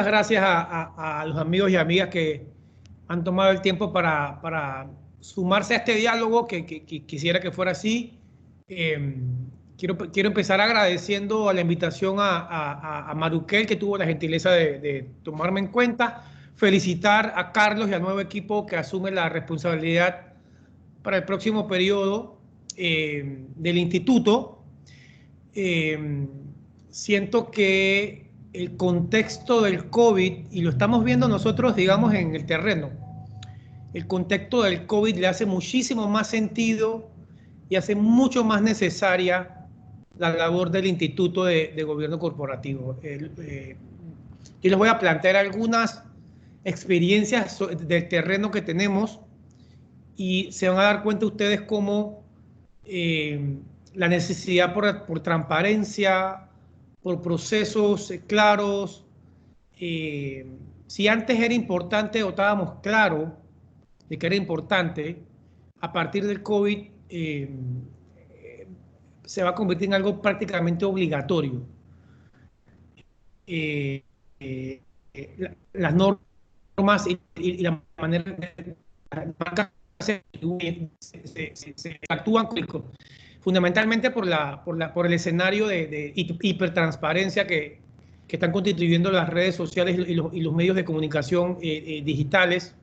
gracias a los amigos y amigas que han tomado el tiempo para sumarse a este diálogo, que quisiera que fuera así. Quiero empezar agradeciendo a la invitación a Maruquel, que tuvo la gentileza de tomarme en cuenta. Felicitar a Carlos y al nuevo equipo que asume la responsabilidad para el próximo periodo del instituto. Siento que el contexto del COVID, y lo estamos viendo nosotros, digamos, en el terreno, el contexto del COVID le hace muchísimo más sentido y hace mucho más necesaria la labor del Instituto de Gobierno Corporativo. Yo les voy a plantear algunas experiencias del terreno que tenemos y se van a dar cuenta ustedes cómo la necesidad por transparencia, por procesos claros. Si antes era importante o estábamos claros de que era importante, a partir del COVID se va a convertir en algo prácticamente obligatorio. Eh, las normas y la manera de se actúan fundamentalmente por el escenario de hipertransparencia que están constituyendo las redes sociales y los medios de comunicación digitales,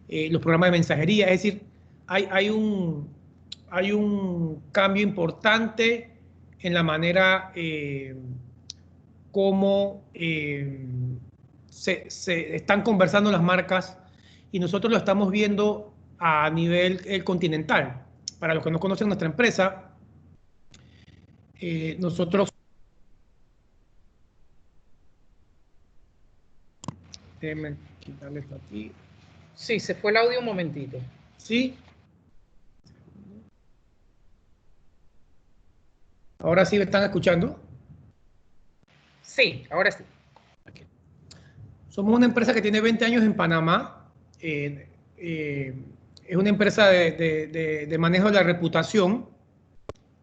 los programas de mensajería. Es decir, hay un cambio importante en la manera como se están conversando las marcas, y nosotros lo estamos viendo a nivel continental. Para los que no conocen nuestra empresa, nosotros... Déjenme quitarle esto aquí. Sí, se fue el audio un momentito. ¿Sí? ¿Ahora sí me están escuchando? Sí, ahora sí. Somos una empresa que tiene 20 años en Panamá. Es una empresa de manejo de la reputación.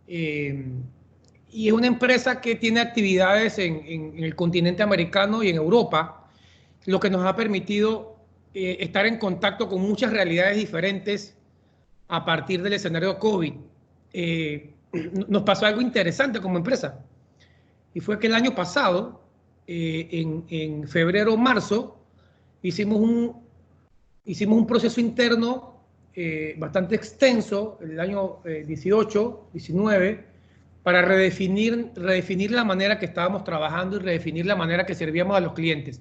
Y es una empresa que tiene actividades en el continente americano y en Europa, lo que nos ha permitido estar en contacto con muchas realidades diferentes a partir del escenario COVID. Nos pasó algo interesante como empresa, y fue que el año pasado, en febrero o marzo, hicimos un proceso interno bastante extenso, el año 18, 19, para redefinir la manera que estábamos trabajando y redefinir la manera que servíamos a los clientes.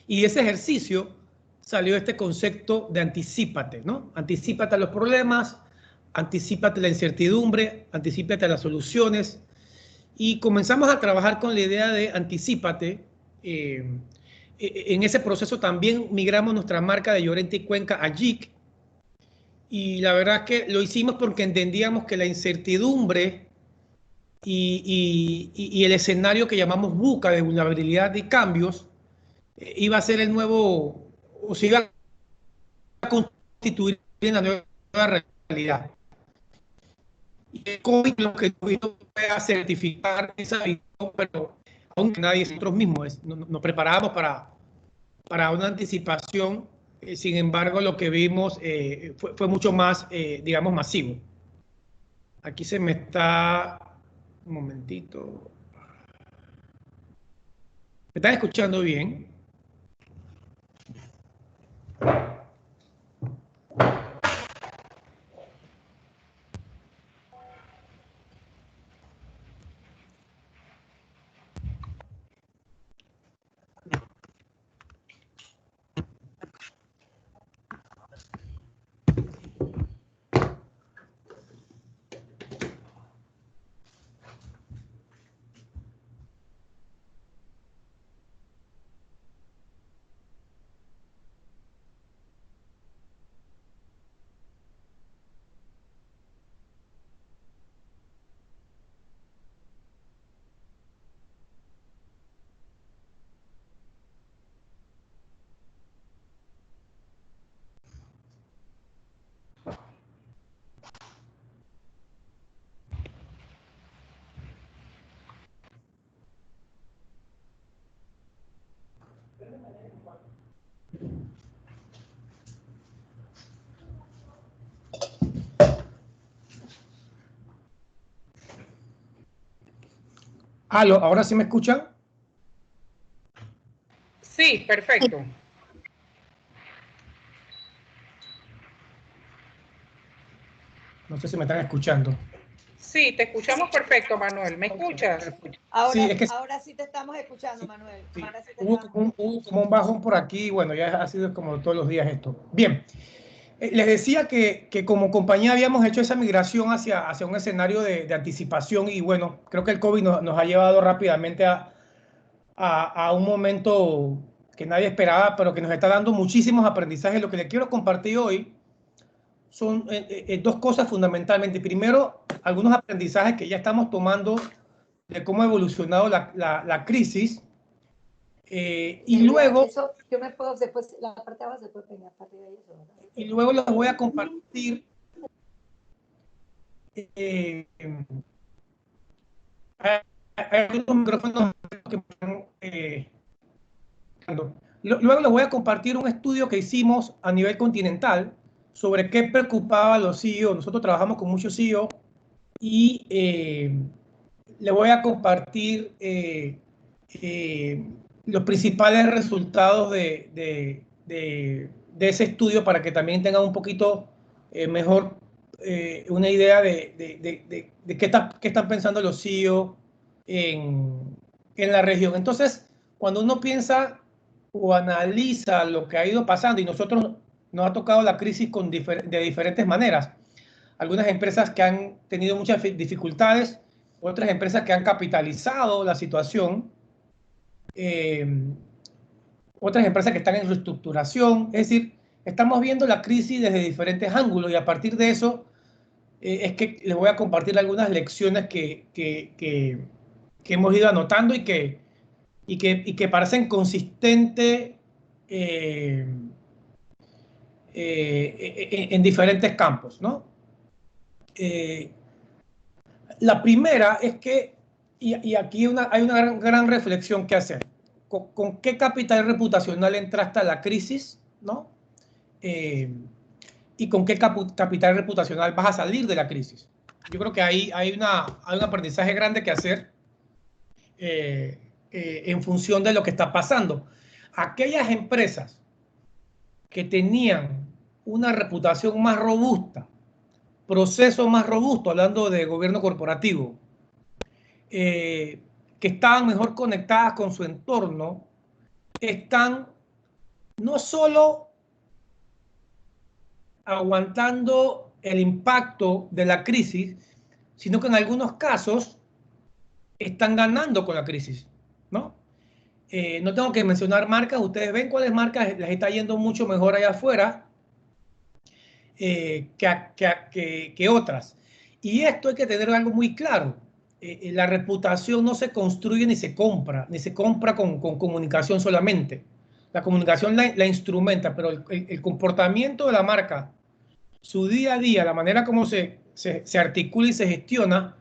Y de ese ejercicio salió este concepto de anticípate, ¿no? Anticípate a los problemas, anticípate a la incertidumbre, anticípate a las soluciones. Y comenzamos a trabajar con la idea de anticípate. En ese proceso también migramos nuestra marca de Llorente y Cuenca a JIC. Y la verdad es que lo hicimos porque entendíamos que la incertidumbre y el escenario que llamamos VUCA, de vulnerabilidad y cambios, iba a ser el nuevo, o se iba a constituir en la nueva realidad. Y el COVID lo que nos hizo fue a certificar esa visión, pero aunque nadie, nosotros mismos nos preparábamos para una anticipación. Sin embargo, lo que vimos fue mucho más, digamos, masivo. Aquí se me está... Un momentito. ¿Me están escuchando bien? Aló, ¿ahora sí me escuchan? Sí, perfecto. No sé si me están escuchando. Sí, te escuchamos perfecto, Manuel. ¿Me escuchas? Ahora Sí, es que ahora sí te estamos escuchando, Manuel. sí, Ahora sí te hubo estamos hubo como un bajón por aquí y bueno, ya ha sido como todos los días esto. Bien, les decía que como compañía habíamos hecho esa migración hacia un escenario de anticipación y bueno, creo que el COVID nos ha llevado rápidamente a un momento que nadie esperaba, pero que nos está dando muchísimos aprendizajes. Lo que les quiero compartir hoy son dos cosas fundamentalmente. Primero, algunos aprendizajes que ya estamos tomando de cómo ha evolucionado la crisis. Y luego, Eso yo me puedo después, la parte de abajo se puede pegar para arriba y eso, ¿verdad? y luego les voy a compartir hay algunos micrófonos que están, luego les voy a compartir un estudio que hicimos a nivel continental sobre qué preocupaba a los CEO. Nosotros trabajamos con muchos CEO y les voy a compartir los principales resultados de ese estudio para que también tengan un poquito mejor una idea de qué están pensando los CEO en la región. Entonces, cuando uno piensa o analiza lo que ha ido pasando y nosotros nos ha tocado la crisis de diferentes maneras. Algunas empresas que han tenido muchas dificultades, otras empresas que han capitalizado la situación, otras empresas que están en reestructuración. Es decir, estamos viendo la crisis desde diferentes ángulos y a partir de eso es que les voy a compartir algunas lecciones que hemos ido anotando y que parecen consistentes en diferentes campos, ¿no? La primera es que, y aquí hay una gran reflexión que hacer, ¿con qué capital reputacional entraste a la crisis, ¿no? Y con qué capital reputacional vas a salir de la crisis. Yo creo que hay un aprendizaje grande que hacer en función de lo que está pasando. Aquellas empresas que tenían una reputación más robusta, proceso más robusto, hablando de gobierno corporativo, que estaban mejor conectadas con su entorno, están no solo aguantando el impacto de la crisis, sino que en algunos casos están ganando con la crisis, ¿no? No tengo que mencionar marcas, ustedes ven cuáles marcas les está yendo mucho mejor allá afuera que otras. Y esto hay que tener algo muy claro. La reputación no se construye ni se compra con comunicación solamente. La comunicación la instrumenta, pero el comportamiento de la marca, su día a día, la manera como se articula y se gestiona,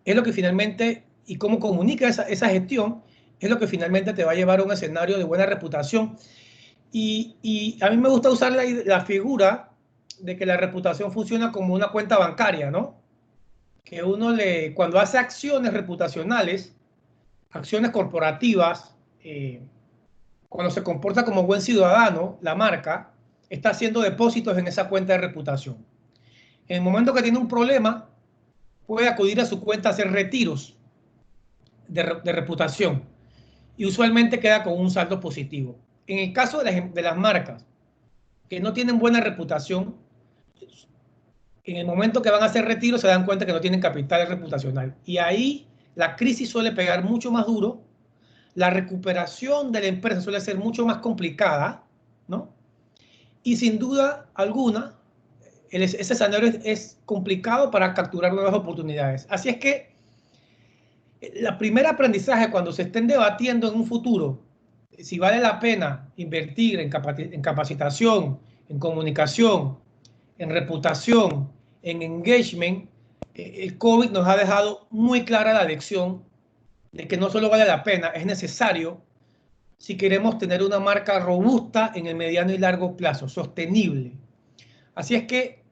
es lo que finalmente, y cómo comunica esa gestión, es lo que finalmente te va a llevar a un escenario de buena reputación. Y a mí me gusta usar la figura de que la reputación funciona como una cuenta bancaria, ¿no? Que cuando hace acciones reputacionales, acciones corporativas, cuando se comporta como buen ciudadano, la marca está haciendo depósitos en esa cuenta de reputación. En el momento que tiene un problema, puede acudir a su cuenta a hacer retiros de reputación y usualmente queda con un saldo positivo. En el caso de las marcas que no tienen buena reputación, en el momento que van a hacer retiro se dan cuenta que no tienen capital reputacional. Y ahí la crisis suele pegar mucho más duro, la recuperación de la empresa suele ser mucho más complicada, ¿no? Y sin duda alguna, ese escenario es complicado para capturar nuevas oportunidades. Así es que la primera aprendizaje cuando se estén debatiendo en un futuro si vale la pena invertir en capacitación, en comunicación, en reputación, en engagement, el COVID nos ha dejado muy clara la lección de que no solo vale la pena, es necesario si queremos tener una marca robusta en el mediano y largo plazo, sostenible. Así es que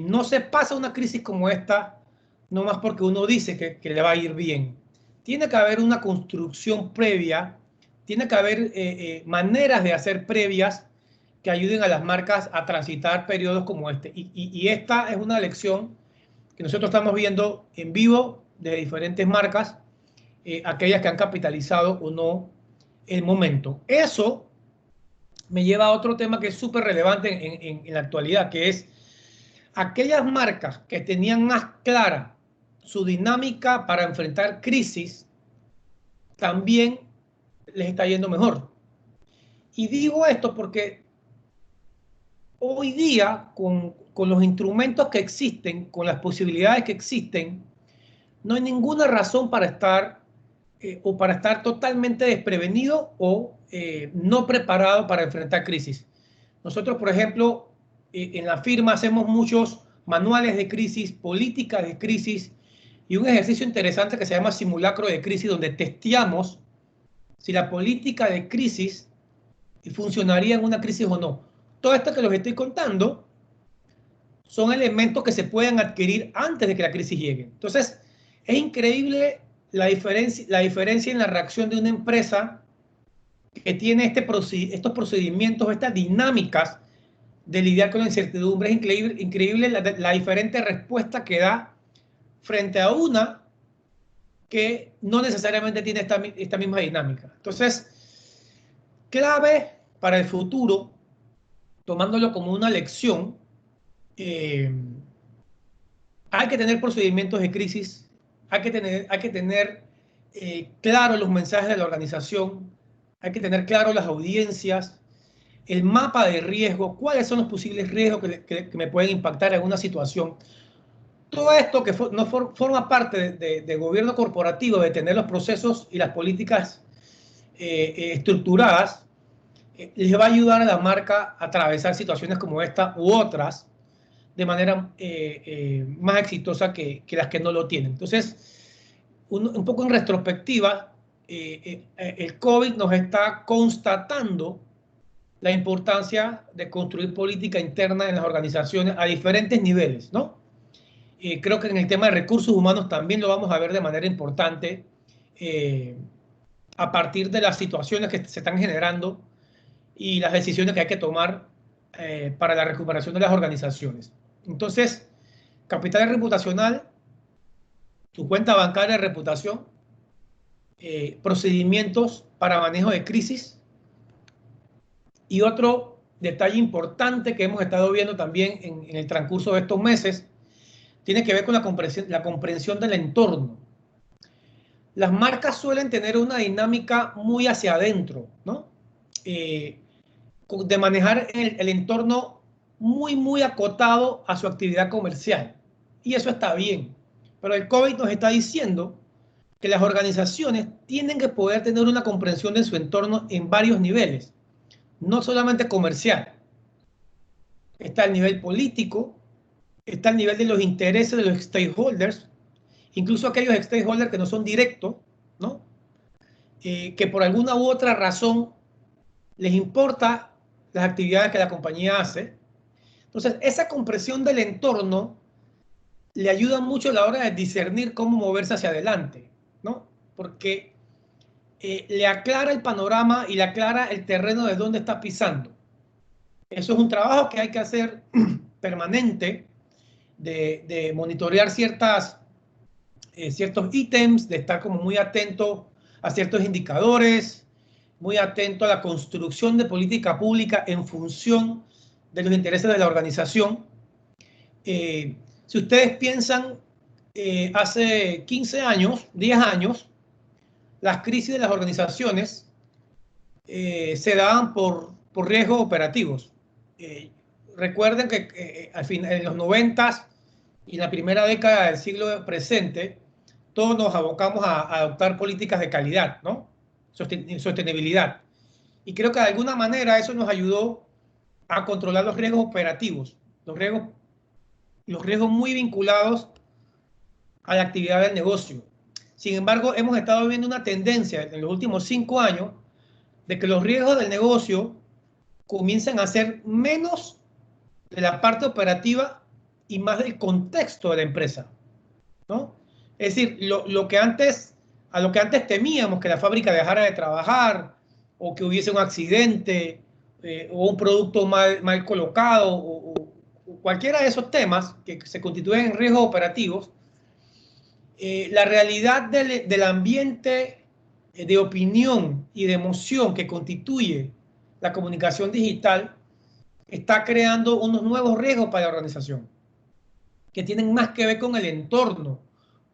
no se pasa una crisis como esta no más porque uno dice que le va a ir bien. Tiene que haber una construcción previa, tiene que haber maneras de hacer previas que ayuden a las marcas a transitar periodos como este. Y esta es una lección que nosotros estamos viendo en vivo de diferentes marcas, aquellas que han capitalizado o no el momento. Eso me lleva a otro tema que es súper relevante en la actualidad, que es aquellas marcas que tenían más clara su dinámica para enfrentar crisis, también les está yendo mejor. Y digo esto porque hoy día, con los instrumentos que existen, con las posibilidades que existen, no hay ninguna razón para estar totalmente desprevenido o no preparado para enfrentar crisis. Nosotros, por ejemplo, en la firma hacemos muchos manuales de crisis, políticas de crisis y un ejercicio interesante que se llama simulacro de crisis, donde testeamos si la política de crisis funcionaría en una crisis o no. Todo esto que les estoy contando son elementos que se pueden adquirir antes de que la crisis llegue. Entonces, es increíble la diferencia en la reacción de una empresa que tiene estos procedimientos, estas dinámicas de lidiar con la incertidumbre. Es increíble la diferente respuesta que da frente a una que no necesariamente tiene esta misma dinámica. Entonces, clave para el futuro, tomándolo como una lección, hay que tener procedimientos de crisis, hay que tener claro los mensajes de la organización, hay que tener claro las audiencias, el mapa de riesgo, cuáles son los posibles riesgos que me pueden impactar en una situación. Todo esto que no forma parte de gobierno corporativo, de tener los procesos y las políticas estructuradas, les va a ayudar a la marca a atravesar situaciones como esta u otras de manera más exitosa que las que no lo tienen. Entonces, un poco en retrospectiva, el COVID nos está constatando la importancia de construir política interna en las organizaciones a diferentes niveles, ¿no? Creo que en el tema de recursos humanos también lo vamos a ver de manera importante a partir de las situaciones que se están generando y las decisiones que hay que tomar para la recuperación de las organizaciones. Entonces, capital reputacional, tu cuenta bancaria de reputación, procedimientos para manejo de crisis y otro detalle importante que hemos estado viendo también en el transcurso de estos meses tiene que ver con la comprensión del entorno. Las marcas suelen tener una dinámica muy hacia adentro, ¿no? De manejar el entorno muy acotado a su actividad comercial. Y eso está bien. Pero el COVID nos está diciendo que las organizaciones tienen que poder tener una comprensión de su entorno en varios niveles, no solamente comercial. Está el nivel político, está el nivel de los intereses de los stakeholders, incluso aquellos stakeholders que no son directos, ¿no? Que por alguna u otra razón les importa las actividades que la compañía hace. Entonces, esa comprensión del entorno le ayuda mucho a la hora de discernir cómo moverse hacia adelante, ¿no? Porque le aclara el panorama y le aclara el terreno de dónde está pisando. Eso es un trabajo que hay que hacer permanente, de monitorear ciertos ítems, de estar como muy atento a ciertos indicadores, muy atento a la construcción de política pública en función de los intereses de la organización. Si ustedes piensan, hace 15 años, 10 años, las crisis de las organizaciones se daban por riesgos operativos. Recuerden que al final, en los 90s y en la primera década del siglo presente, todos nos abocamos a adoptar políticas de calidad, ¿no? Sostenibilidad. Y creo que de alguna manera eso nos ayudó a controlar los riesgos operativos, los riesgos muy vinculados a la actividad del negocio. Sin embargo, hemos estado viendo una tendencia en los últimos 5 años de que los riesgos del negocio comiencen a ser menos de la parte operativa y más del contexto de la empresa, ¿no? Es decir, a lo que antes temíamos, que la fábrica dejara de trabajar o que hubiese un accidente o un producto mal colocado o cualquiera de esos temas que se constituyen en riesgos operativos, la realidad del ambiente de opinión y de emoción que constituye la comunicación digital está creando unos nuevos riesgos para la organización, que tienen más que ver con el entorno,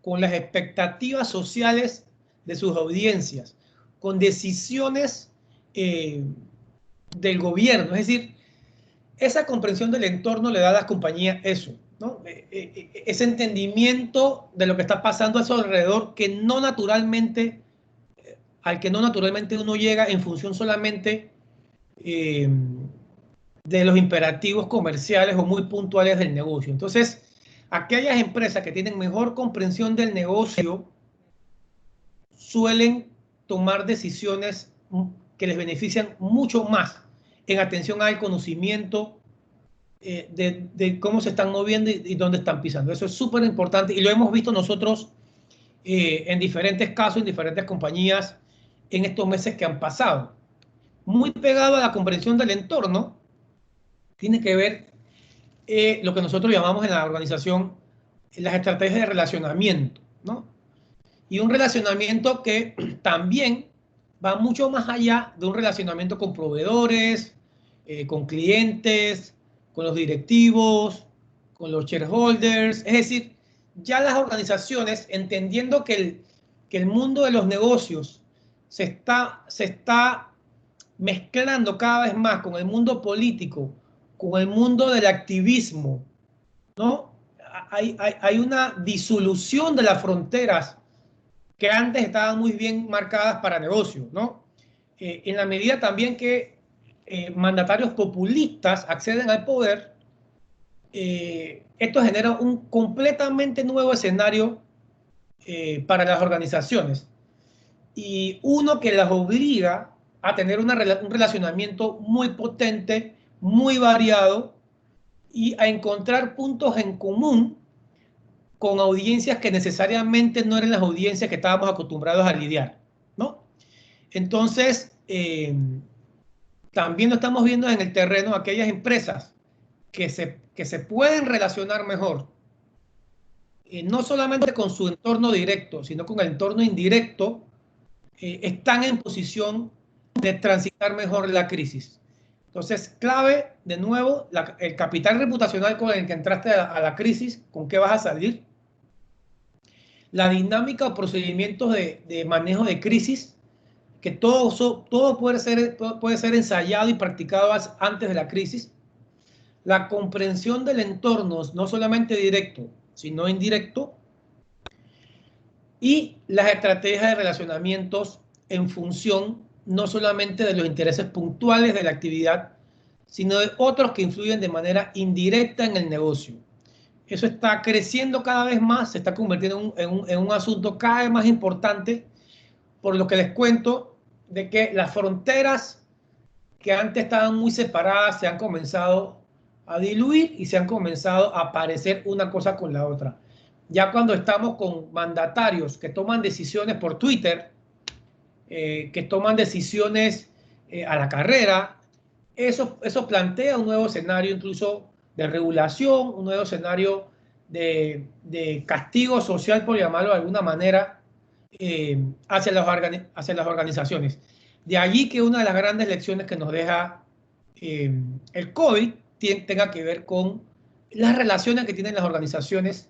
con las expectativas sociales de sus audiencias, con decisiones del gobierno. Es decir, esa comprensión del entorno le da a las compañías eso, ¿no? Ese entendimiento de lo que está pasando a su alrededor al que no naturalmente uno llega en función solamente de los imperativos comerciales o muy puntuales del negocio. Entonces, aquellas empresas que tienen mejor comprensión del negocio suelen tomar decisiones que les benefician mucho más en atención al conocimiento de cómo se están moviendo y dónde están pisando. Eso es súper importante y lo hemos visto nosotros en diferentes casos, en diferentes compañías, en estos meses que han pasado. Muy pegado a la comprensión del entorno, tiene que ver lo que nosotros llamamos en la organización las estrategias de relacionamiento, ¿no? Y un relacionamiento que también va mucho más allá de un relacionamiento con proveedores, con clientes, con los directivos, con los shareholders. Es decir, ya las organizaciones, entendiendo que el mundo de los negocios se está mezclando cada vez más con el mundo político, con el mundo del activismo, ¿no? Hay una disolución de las fronteras que antes estaban muy bien marcadas para negocios, ¿no? En la medida también que mandatarios populistas acceden al poder, esto genera un completamente nuevo escenario para las organizaciones y uno que las obliga a tener un relacionamiento muy potente, muy variado y a encontrar puntos en común con audiencias que necesariamente no eran las audiencias que estábamos acostumbrados a lidiar, ¿no? Entonces, también lo estamos viendo en el terreno aquellas empresas que se pueden relacionar mejor, no solamente con su entorno directo, sino con el entorno indirecto, están en posición de transitar mejor la crisis. Entonces, clave, de nuevo, el capital reputacional con el que entraste a la crisis, con qué vas a salir, la dinámica o procedimientos de manejo de crisis, que todo puede ser ensayado y practicado antes de la crisis, la comprensión del entorno, no solamente directo, sino indirecto, y las estrategias de relacionamientos en función no solamente de los intereses puntuales de la actividad, sino de otros que influyen de manera indirecta en el negocio. Eso está creciendo cada vez más, se está convirtiendo en un asunto cada vez más importante, por lo que les cuento de que las fronteras que antes estaban muy separadas se han comenzado a diluir y se han comenzado a parecer una cosa con la otra. Ya cuando estamos con mandatarios que toman decisiones por Twitter, que toman decisiones a la carrera, eso plantea un nuevo escenario incluso de regulación, un nuevo escenario de castigo social, por llamarlo de alguna manera, hacia las organizaciones. De allí que una de las grandes lecciones que nos deja el COVID tenga que ver con las relaciones que tienen las organizaciones,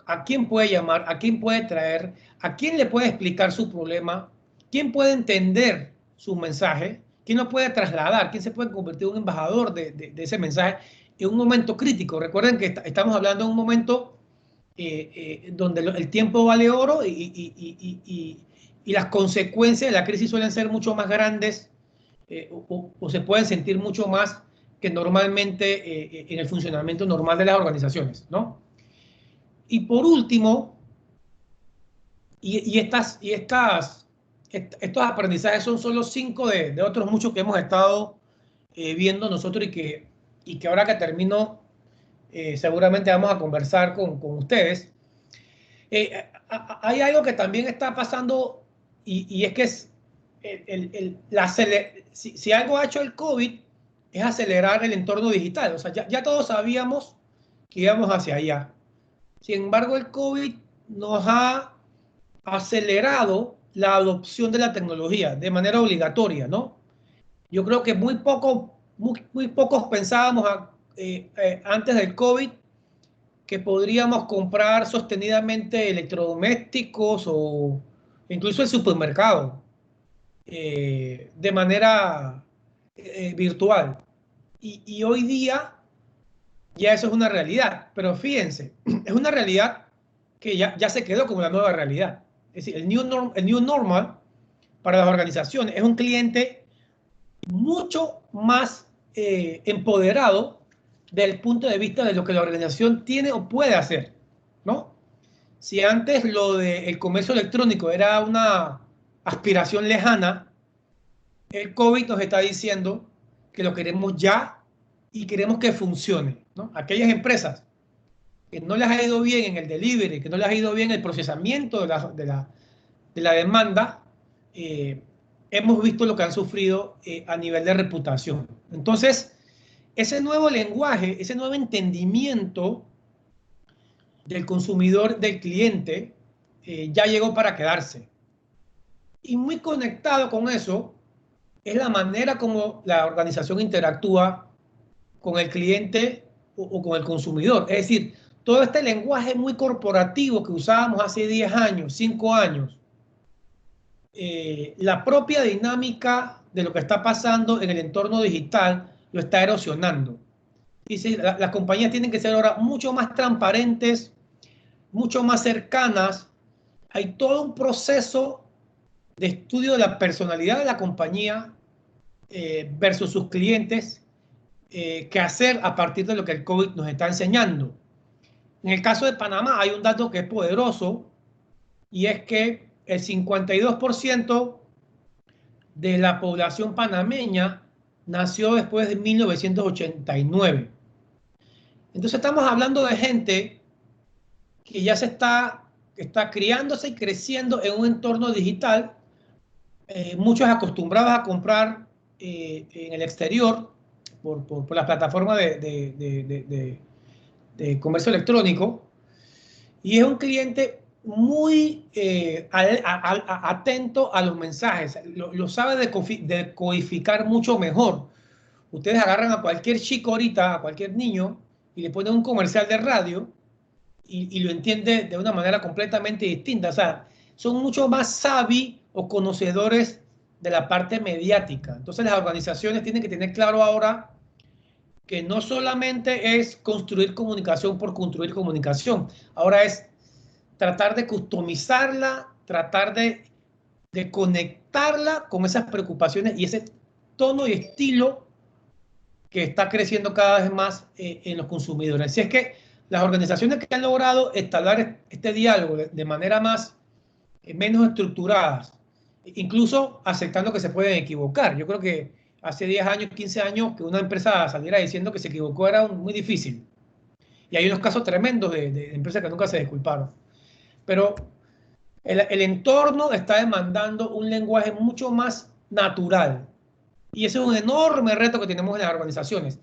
a quién puede llamar, a quién puede traer, a quién le puede explicar su problema, quién puede entender su mensaje, quién lo puede trasladar, quién se puede convertir en un embajador de ese mensaje en un momento crítico. Recuerden que estamos hablando de un momento donde el tiempo vale oro y las consecuencias de la crisis suelen ser mucho más grandes o se pueden sentir mucho más que normalmente en el funcionamiento normal de las organizaciones, ¿no? Y por último, estas estos aprendizajes son solo 5 de otros muchos que hemos estado viendo nosotros y que ahora que termino seguramente vamos a conversar con ustedes. Hay algo que también está pasando y es que es si algo ha hecho el COVID es acelerar el entorno digital. O sea, ya todos sabíamos que íbamos hacia allá. Sin embargo, el COVID nos ha acelerado la adopción de la tecnología de manera obligatoria, ¿no? Yo creo que muy pocos pensábamos antes del COVID que podríamos comprar sostenidamente electrodomésticos o incluso el supermercado de manera virtual. Y hoy día ya eso es una realidad, pero fíjense, es una realidad que ya se quedó como la nueva realidad. Es decir, el new normal para las organizaciones es un cliente mucho más empoderado del punto de vista de lo que la organización tiene o puede hacer, ¿no? Si antes lo del comercio electrónico era una aspiración lejana, el COVID nos está diciendo que lo queremos ya y queremos que funcione, ¿no? Aquellas empresas que no les ha ido bien en el delivery, que no les ha ido bien el procesamiento de la demanda, hemos visto lo que han sufrido a nivel de reputación. Entonces, ese nuevo lenguaje, ese nuevo entendimiento del consumidor, del cliente, ya llegó para quedarse. Y muy conectado con eso es la manera como la organización interactúa con el cliente o con el consumidor. Es decir, todo este lenguaje muy corporativo que usábamos hace 10 años, 5 años, la propia dinámica de lo que está pasando en el entorno digital lo está erosionando. Dice, las compañías tienen que ser ahora mucho más transparentes, mucho más cercanas. Hay todo un proceso de estudio de la personalidad de la compañía versus sus clientes que hacer a partir de lo que el COVID nos está enseñando. En el caso de Panamá hay un dato que es poderoso y es que el 52% de la población panameña nació después de 1989. Entonces estamos hablando de gente que ya está criándose y creciendo en un entorno digital, muchos acostumbrados a comprar en el exterior por las plataformas de comercio electrónico, y es un cliente muy atento a los mensajes, lo sabe decodificar mucho mejor. Ustedes agarran a cualquier chico ahorita, a cualquier niño, y le ponen un comercial de radio y lo entiende de una manera completamente distinta. O sea, son mucho más savvy o conocedores de la parte mediática. Entonces las organizaciones tienen que tener claro ahora que no solamente es construir comunicación por construir comunicación, ahora es tratar de customizarla, tratar de conectarla con esas preocupaciones y ese tono y estilo que está creciendo cada vez más en los consumidores. Así es que las organizaciones que han logrado establecer este diálogo de manera menos estructuradas, incluso aceptando que se pueden equivocar. Yo creo que hace 10 años, 15 años, que una empresa saliera diciendo que se equivocó era muy difícil. Y hay unos casos tremendos de empresas que nunca se disculparon. Pero el entorno está demandando un lenguaje mucho más natural. Y ese es un enorme reto que tenemos en las organizaciones.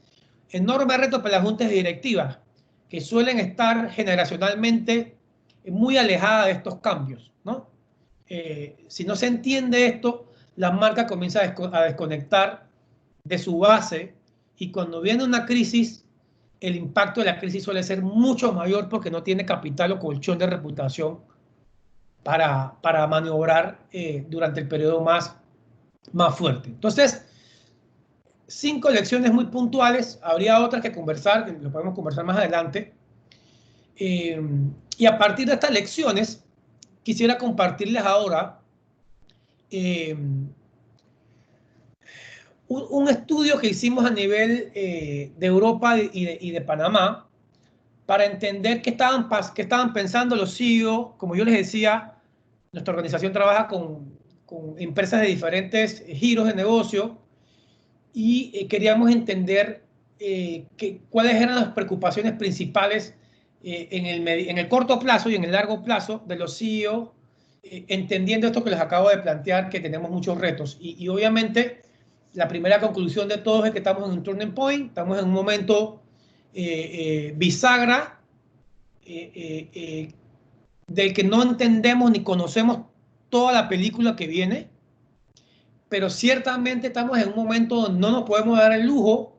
Enorme reto para las juntas directivas, que suelen estar generacionalmente muy alejadas de estos cambios, ¿no? Si no se entiende esto, la marca comienza a desconectar de su base y cuando viene una crisis, el impacto de la crisis suele ser mucho mayor porque no tiene capital o colchón de reputación para maniobrar durante el periodo más fuerte. Entonces, 5 lecciones muy puntuales, habría otras que conversar, que lo podemos conversar más adelante. Y a partir de estas lecciones, quisiera compartirles ahora un estudio que hicimos a nivel de Europa y de Panamá para entender qué estaban pensando los CEO. Como yo les decía, nuestra organización trabaja con con empresas de diferentes giros de negocio y queríamos entender cuáles eran las preocupaciones principales en el corto plazo y en el largo plazo de los CEO, entendiendo esto que les acabo de plantear, que tenemos muchos retos. Y obviamente la primera conclusión de todos es que estamos en un turning point, estamos en un momento bisagra del que no entendemos ni conocemos toda la película que viene, pero ciertamente estamos en un momento donde no nos podemos dar el lujo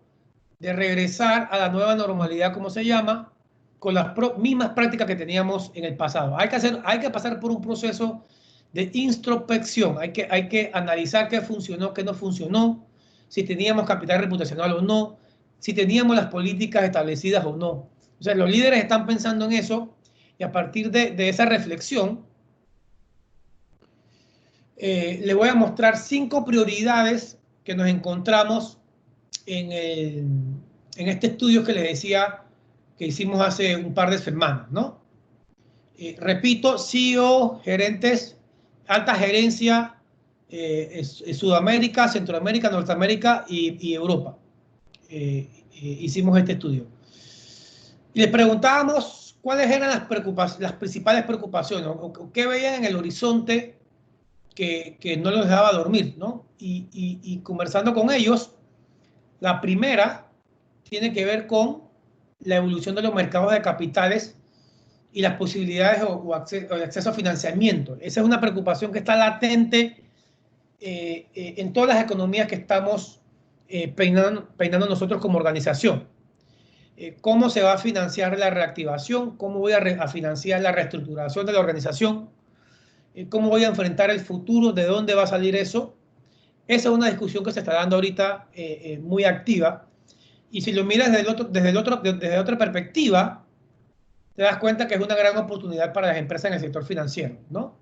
de regresar a la nueva normalidad, como se llama, con las mismas prácticas que teníamos en el pasado. Hay que pasar por un proceso de introspección, hay que analizar qué funcionó, qué no funcionó, si teníamos capital reputacional o no, si teníamos las políticas establecidas o no. O sea, los líderes están pensando en eso y a partir de esa reflexión, les voy a mostrar 5 prioridades que nos encontramos en este estudio que les decía que hicimos hace un par de semanas, ¿no? Repito, CEO, gerentes, alta gerencia, Sudamérica, Centroamérica, Norteamérica y Europa. Hicimos este estudio. Y les preguntábamos cuáles eran las principales preocupaciones, o qué veían en el horizonte que no los dejaba dormir, ¿no? Y conversando con ellos, la primera tiene que ver con la evolución de los mercados de capitales y las posibilidades o acceso a financiamiento. Esa es una preocupación que está latente en todas las economías que estamos peinando nosotros como organización. ¿Cómo se va a financiar la reactivación? ¿Cómo voy a financiar la reestructuración de la organización? ¿Cómo voy a enfrentar el futuro? ¿De dónde va a salir eso? Esa es una discusión que se está dando ahorita muy activa. Y si lo miras desde otra perspectiva, te das cuenta que es una gran oportunidad para las empresas en el sector financiero, ¿no?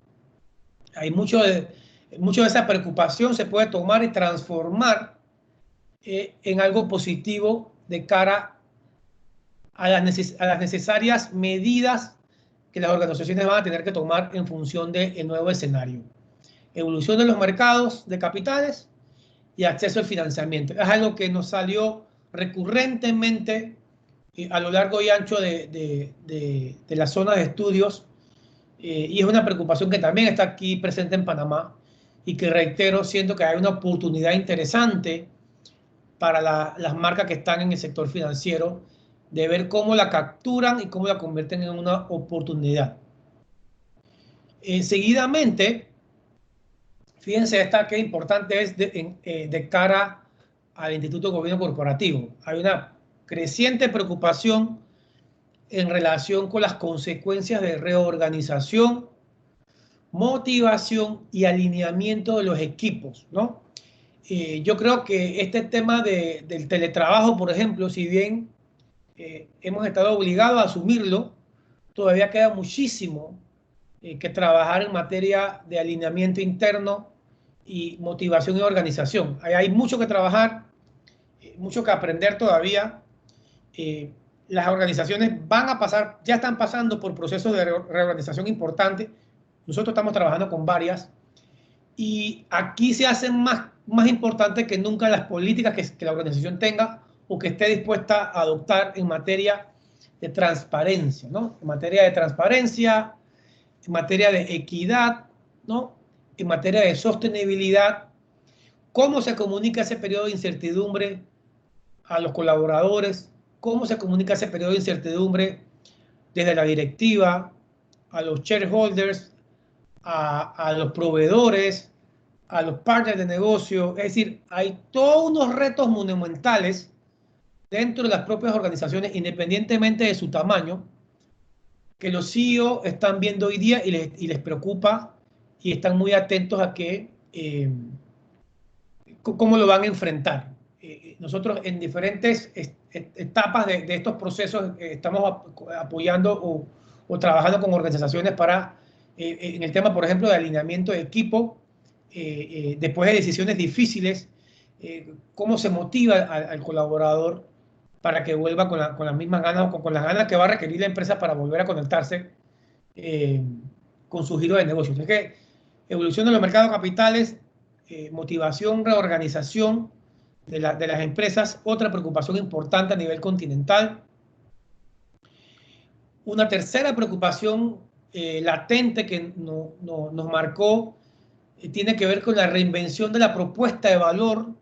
Hay mucho de esa preocupación se puede tomar y transformar en algo positivo de cara a las necesarias medidas que las organizaciones van a tener que tomar en función del nuevo escenario. Evolución de los mercados de capitales y acceso al financiamiento. Es algo que nos salió recurrentemente a lo largo y ancho de las zonas de estudios y es una preocupación que también está aquí presente en Panamá y que reitero, siento que hay una oportunidad interesante para las marcas que están en el sector financiero de ver cómo la capturan y cómo la convierten en una oportunidad. Seguidamente, fíjense esta que importante es de cara al Instituto de Gobierno Corporativo. Hay una creciente preocupación en relación con las consecuencias de reorganización, motivación y alineamiento de los equipos, ¿no? Yo creo que este tema del teletrabajo, por ejemplo, si bien hemos estado obligados a asumirlo, todavía queda muchísimo que trabajar en materia de alineamiento interno y motivación y organización. Hay mucho que trabajar, mucho que aprender todavía. Las organizaciones ya están pasando por procesos de reorganización importantes. Nosotros estamos trabajando con varias. Y aquí se hacen más importantes que nunca las políticas que la organización tenga o que esté dispuesta a adoptar en materia de transparencia, ¿no? En materia de transparencia, en materia de equidad, ¿no? En materia de sostenibilidad. ¿Cómo se comunica ese periodo de incertidumbre a los colaboradores? ¿Cómo se comunica ese periodo de incertidumbre desde la directiva, a los shareholders, a los proveedores, a los partners de negocio? Es decir, hay todos unos retos monumentales dentro de las propias organizaciones, independientemente de su tamaño, que los CEO están viendo hoy día y les preocupa y están muy atentos a cómo lo van a enfrentar. Nosotros en diferentes etapas de estos procesos estamos apoyando o trabajando con organizaciones para, en el tema, por ejemplo, de alineamiento de equipo, después de decisiones difíciles, cómo se motiva al colaborador para que vuelva con las mismas ganas o con las ganas que va a requerir la empresa para volver a conectarse con su giro de negocios. Es que evolución de los mercados de capitales, motivación, reorganización de las empresas, otra preocupación importante a nivel continental. Una tercera preocupación latente que nos marcó tiene que ver con la reinvención de la propuesta de valor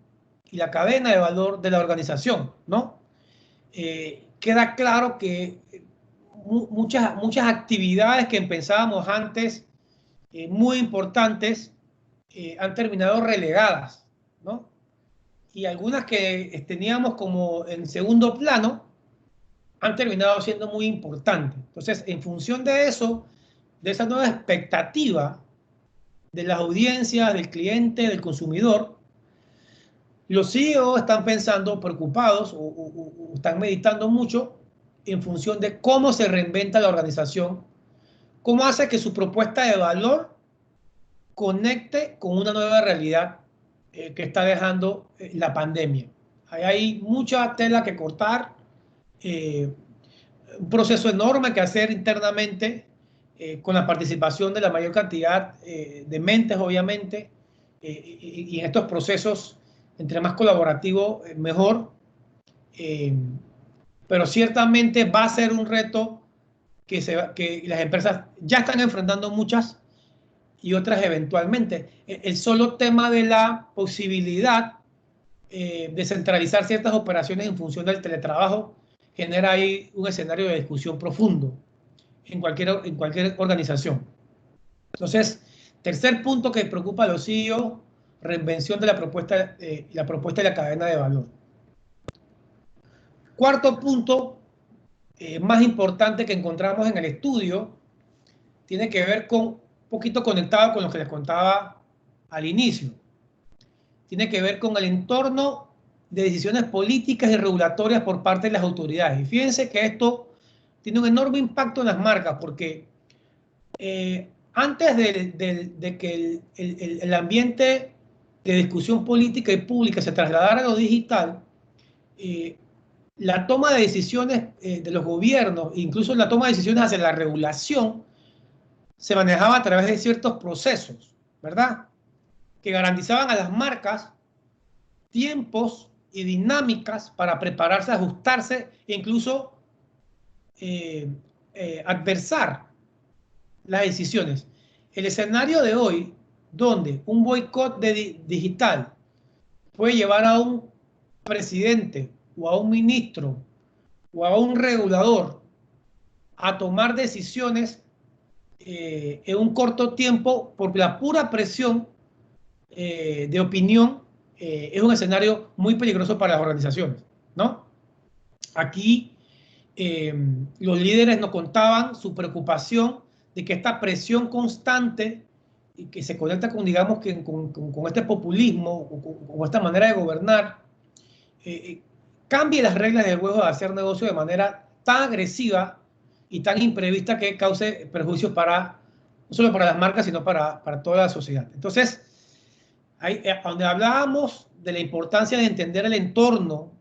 y la cadena de valor de la organización, ¿no? Queda claro que muchas actividades que pensábamos antes muy importantes han terminado relegadas, ¿no? Y algunas que teníamos como en segundo plano han terminado siendo muy importantes. Entonces, en función de eso, de esa nueva expectativa de las audiencias, del cliente, del consumidor, los CEOs están pensando, preocupados o están meditando mucho en función de cómo se reinventa la organización, cómo hace que su propuesta de valor conecte con una nueva realidad que está dejando la pandemia. Hay mucha tela que cortar, un proceso enorme que hacer internamente con la participación de la mayor cantidad de mentes, obviamente, y en estos procesos, entre más colaborativo, mejor. Pero ciertamente va a ser un reto que las empresas ya están enfrentando muchas y otras eventualmente. El solo tema de la posibilidad de centralizar ciertas operaciones en función del teletrabajo genera ahí un escenario de discusión profundo en cualquier organización. Entonces, tercer punto que preocupa a los CEOs, reinvención de la propuesta de la cadena de valor. Cuarto punto, más importante que encontramos en el estudio, tiene que ver con, un poquito conectado con lo que les contaba al inicio. Tiene que ver con el entorno de decisiones políticas y regulatorias por parte de las autoridades. Y fíjense que esto tiene un enorme impacto en las marcas, porque antes de que el ambiente de discusión política y pública se trasladara a lo digital, la toma de decisiones de los gobiernos, incluso la toma de decisiones hacia la regulación, se manejaba a través de ciertos procesos, ¿verdad? Que garantizaban a las marcas tiempos y dinámicas para prepararse, ajustarse e incluso adversar las decisiones. El escenario de hoy, donde un boicot digital puede llevar a un presidente o a un ministro o a un regulador a tomar decisiones en un corto tiempo por la pura presión de opinión, es un escenario muy peligroso para las organizaciones, ¿no? Aquí los líderes nos contaban su preocupación de que esta presión constante y que se conecta con, digamos, con este populismo o esta manera de gobernar, cambie las reglas del juego de hacer negocio de manera tan agresiva y tan imprevista que cause perjuicios no solo para las marcas, sino para toda la sociedad. Entonces, donde hablábamos de la importancia de entender el entorno,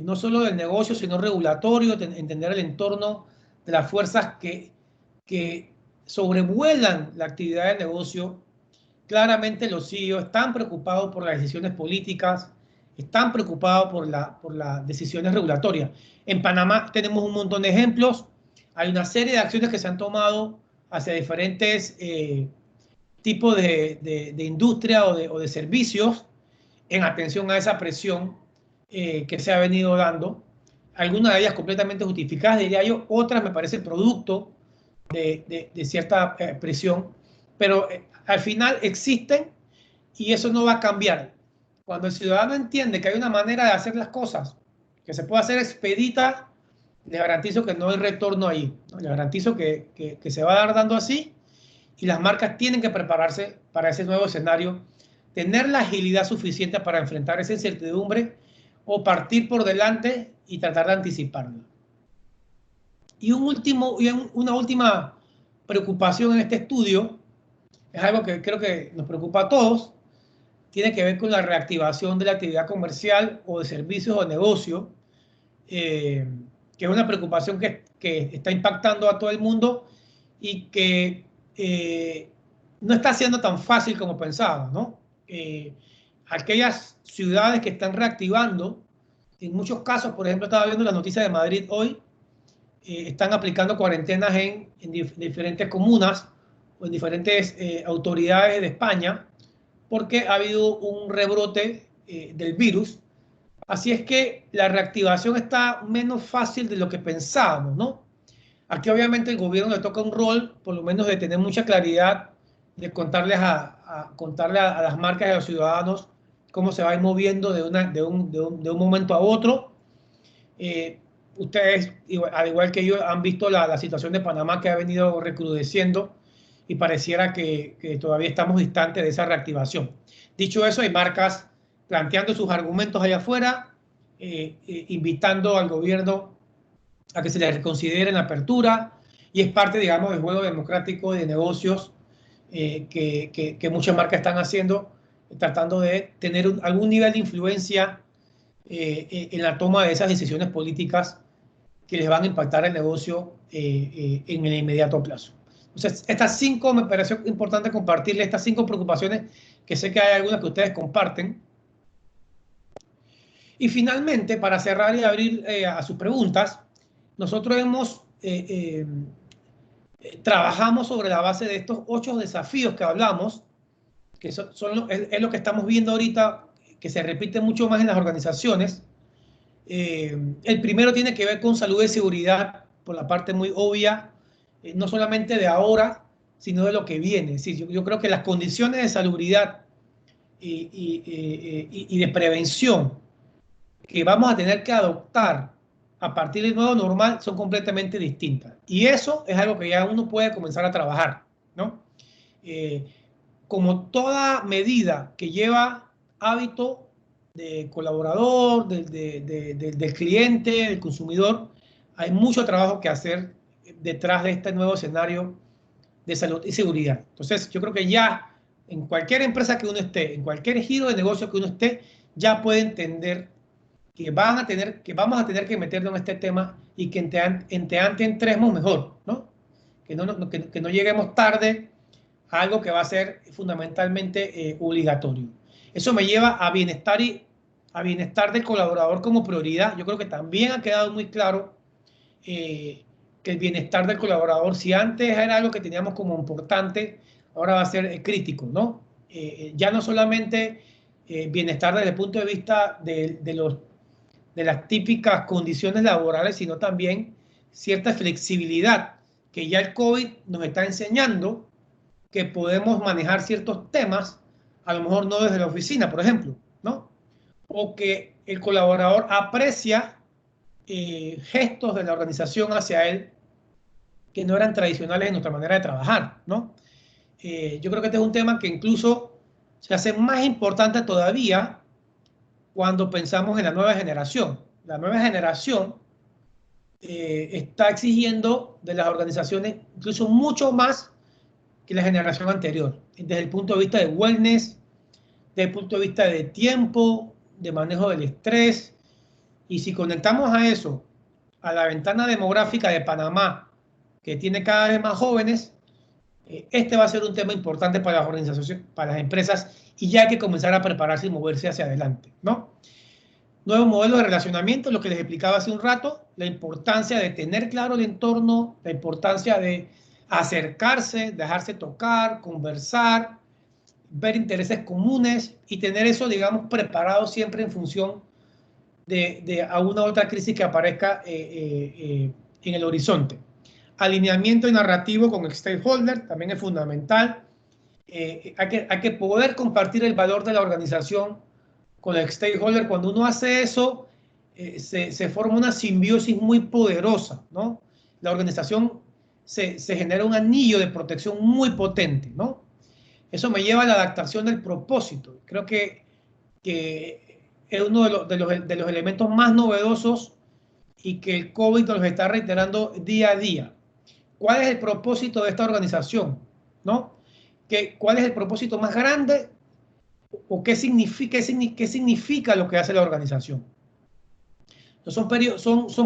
no solo del negocio, sino regulatorio, entender el entorno de las fuerzas que sobrevuelan la actividad del negocio. Claramente los CEOs están preocupados por las decisiones políticas, están preocupados por las decisiones regulatorias. En Panamá tenemos un montón de ejemplos. Hay una serie de acciones que se han tomado hacia diferentes tipos de industria o de servicios en atención a esa presión que se ha venido dando. Algunas de ellas completamente justificadas, diría yo. Otras me parecen producto de cierta presión. Pero al final existen y eso no va a cambiar. Cuando el ciudadano entiende que hay una manera de hacer las cosas que se puede hacer expedita, le garantizo que no hay retorno ahí, ¿no? Le garantizo que se va a dar dando así y las marcas tienen que prepararse para ese nuevo escenario, tener la agilidad suficiente para enfrentar esa incertidumbre o partir por delante y tratar de anticiparla. Y una última preocupación en este estudio, es algo que creo que nos preocupa a todos, tiene que ver con la reactivación de la actividad comercial o de servicios o negocio, que es una preocupación que está impactando a todo el mundo y que no está siendo tan fácil como pensábamos, ¿no? Aquellas ciudades que están reactivando, en muchos casos, por ejemplo, estaba viendo la noticia de Madrid hoy, están aplicando cuarentenas en diferentes comunas o en diferentes autoridades de España, porque ha habido un rebrote del virus. Así es que la reactivación está menos fácil de lo que pensábamos, ¿no? Aquí obviamente el gobierno le toca un rol, por lo menos de tener mucha claridad, de contarle a las marcas y a los ciudadanos cómo se va a ir moviendo de un momento a otro. Ustedes, al igual que yo, han visto la situación de Panamá que ha venido recrudeciendo y pareciera que todavía estamos distantes de esa reactivación. Dicho eso, hay marcas planteando sus argumentos allá afuera, invitando al gobierno a que se les reconsidere en la apertura, y es parte, digamos, del juego democrático de negocios que muchas marcas están haciendo, tratando de tener algún nivel de influencia en la toma de esas decisiones políticas que les van a impactar el negocio en el inmediato plazo. Entonces, estas 5 me pareció importante compartirles, estas 5 preocupaciones, que sé que hay algunas que ustedes comparten. Y finalmente, para cerrar y abrir a sus preguntas, nosotros trabajamos sobre la base de estos 8 desafíos que hablamos, que es lo que estamos viendo ahorita, que se repite mucho más en las organizaciones. El primero tiene que ver con salud y seguridad, por la parte muy obvia, no solamente de ahora, sino de lo que viene. Sí, yo creo que las condiciones de salubridad y de prevención que vamos a tener que adoptar a partir del nuevo normal son completamente distintas. Y eso es algo que ya uno puede comenzar a trabajar, ¿no? Como toda medida que lleva hábito de colaborador, del cliente, del consumidor, hay mucho trabajo que hacer detrás de este nuevo escenario de salud y seguridad. Entonces, yo creo que ya en cualquier empresa que uno esté, en cualquier giro de negocio que uno esté, ya puede entender que vamos a tener que meternos en este tema, y que entre antes entremos mejor, ¿no? Que no lleguemos tarde a algo que va a ser fundamentalmente obligatorio. Eso me lleva a bienestar del colaborador como prioridad. Yo creo que también ha quedado muy claro que el bienestar del colaborador, si antes era algo que teníamos como importante, ahora va a ser crítico, ¿no? Ya no solamente bienestar desde el punto de vista de las típicas condiciones laborales, sino también cierta flexibilidad, que ya el COVID nos está enseñando que podemos manejar ciertos temas, a lo mejor no desde la oficina, por ejemplo, ¿no? O que el colaborador aprecia gestos de la organización hacia él que no eran tradicionales en nuestra manera de trabajar, ¿no? Yo creo que este es un tema que incluso se hace más importante todavía cuando pensamos en la nueva generación. La nueva generación está exigiendo de las organizaciones incluso mucho más que la generación anterior, desde el punto de vista de wellness, desde el punto de vista de tiempo, de manejo del estrés. Y si conectamos a eso, a la ventana demográfica de Panamá, que tiene cada vez más jóvenes, este va a ser un tema importante para las organizaciones, para las empresas, y ya hay que comenzar a prepararse y moverse hacia adelante, ¿no? Nuevo modelo de relacionamiento, lo que les explicaba hace un rato, la importancia de tener claro el entorno, la importancia de acercarse, dejarse tocar, conversar, ver intereses comunes y tener eso, digamos, preparado siempre en función de alguna otra crisis que aparezca en el horizonte. Alineamiento y narrativo con el stakeholder también es fundamental. Hay que poder compartir el valor de la organización con el stakeholder. Cuando uno hace eso, se forma una simbiosis muy poderosa, ¿no? La organización se genera un anillo de protección muy potente, ¿no? Eso me lleva a la adaptación del propósito. Creo que es uno de los elementos más novedosos y que el COVID nos está reiterando día a día. ¿Cuál es el propósito de esta organización? ¿No? ¿Cuál es el propósito más grande? ¿O qué significa lo que hace la organización? Son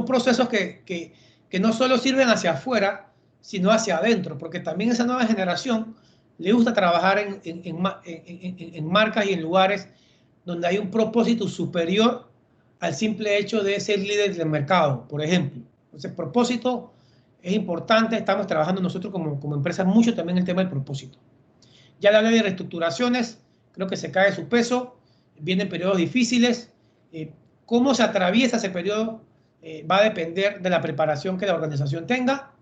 procesos que no solo sirven hacia afuera, sino hacia adentro, porque también esa nueva generación le gusta trabajar en marcas y en lugares donde hay un propósito superior al simple hecho de ser líder del mercado, por ejemplo. Entonces, propósito es importante. Estamos trabajando nosotros como empresa mucho también el tema del propósito. Ya le hablé de reestructuraciones, creo que se cae su peso, vienen periodos difíciles. Cómo se atraviesa ese periodo va a depender de la preparación que la organización tenga.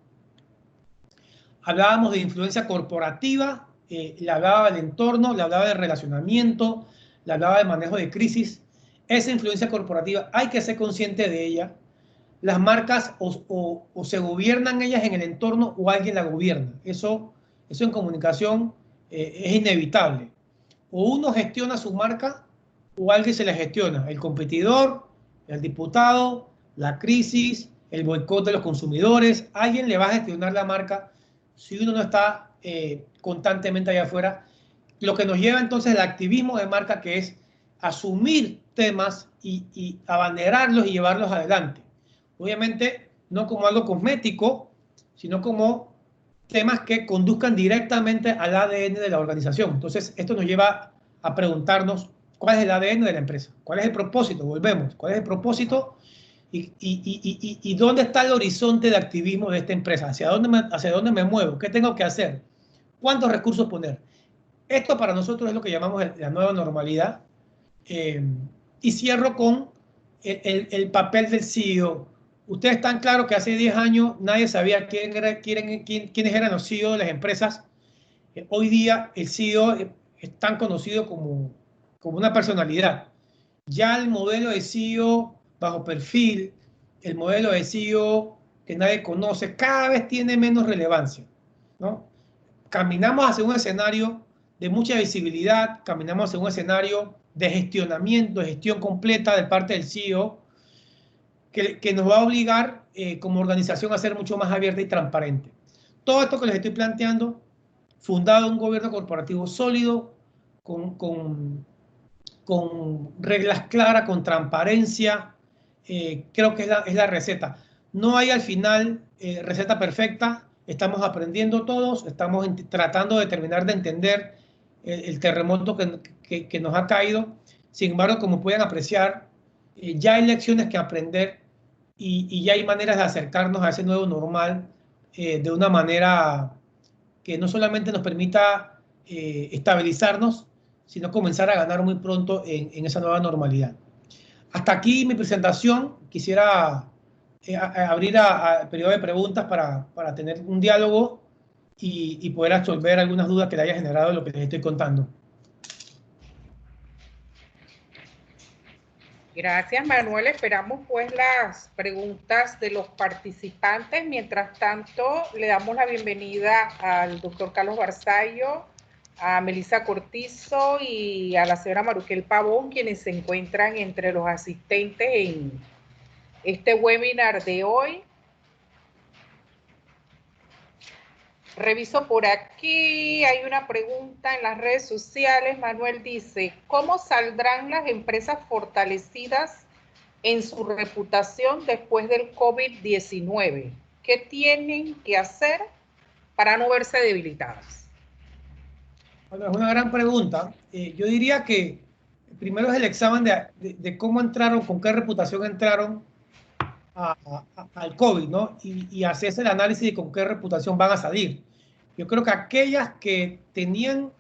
Hablábamos de influencia corporativa, le hablaba del entorno, le hablaba del relacionamiento, le hablaba del manejo de crisis. Esa influencia corporativa hay que ser consciente de ella. Las marcas o se gobiernan ellas en el entorno o alguien la gobierna. Eso en comunicación es inevitable. O uno gestiona su marca o alguien se la gestiona. El competidor, el diputado, la crisis, el boicot de los consumidores. Alguien le va a gestionar la marca si uno no está constantemente allá afuera. Lo que nos lleva entonces al activismo de marca, que es asumir temas y abanderarlos y llevarlos adelante. Obviamente, no como algo cosmético, sino como temas que conduzcan directamente al ADN de la organización. Entonces, esto nos lleva a preguntarnos cuál es el ADN de la empresa, cuál es el propósito, volvemos, cuál es el propósito y dónde está el horizonte de activismo de esta empresa, hacia dónde me muevo, qué tengo que hacer, cuántos recursos poner. Esto para nosotros es lo que llamamos la nueva normalidad. Y cierro con el papel del CEO. Ustedes están claros que hace 10 años nadie sabía quiénes eran los CEO de las empresas. Hoy día el CEO es tan conocido como una personalidad. Ya el modelo de CEO bajo perfil, el modelo de CEO que nadie conoce, cada vez tiene menos relevancia, ¿no? Caminamos hacia un escenario de mucha visibilidad, caminamos hacia un escenario de gestionamiento, de gestión completa de parte del CEO, que nos va a obligar como organización a ser mucho más abierta y transparente. Todo esto que les estoy planteando, fundado en un gobierno corporativo sólido, con reglas claras, con transparencia, creo que es la receta. No hay al final receta perfecta, estamos aprendiendo todos, estamos tratando de terminar de entender el terremoto que nos ha caído. Sin embargo, como pueden apreciar, ya hay lecciones que aprender y ya hay maneras de acercarnos a ese nuevo normal de una manera que no solamente nos permita estabilizarnos, sino comenzar a ganar muy pronto en esa nueva normalidad. Hasta aquí mi presentación. Quisiera abrir al periodo de preguntas para tener un diálogo y poder resolver algunas dudas que le haya generado lo que les estoy contando. Gracias, Manuel. Esperamos pues las preguntas de los participantes. Mientras tanto, le damos la bienvenida al doctor Carlos Barzallo, a Melissa Cortizo y a la señora Maruquel Pavón, quienes se encuentran entre los asistentes en este webinar de hoy. Reviso por aquí, hay una pregunta en las redes sociales. Manuel dice, ¿cómo saldrán las empresas fortalecidas en su reputación después del COVID-19? ¿Qué tienen que hacer para no verse debilitadas? Bueno, es una gran pregunta. Yo diría que primero es el examen de cómo entraron, con qué reputación entraron al COVID, ¿no? Y hacerse el análisis de con qué reputación van a salir. Yo creo que aquellas que tenían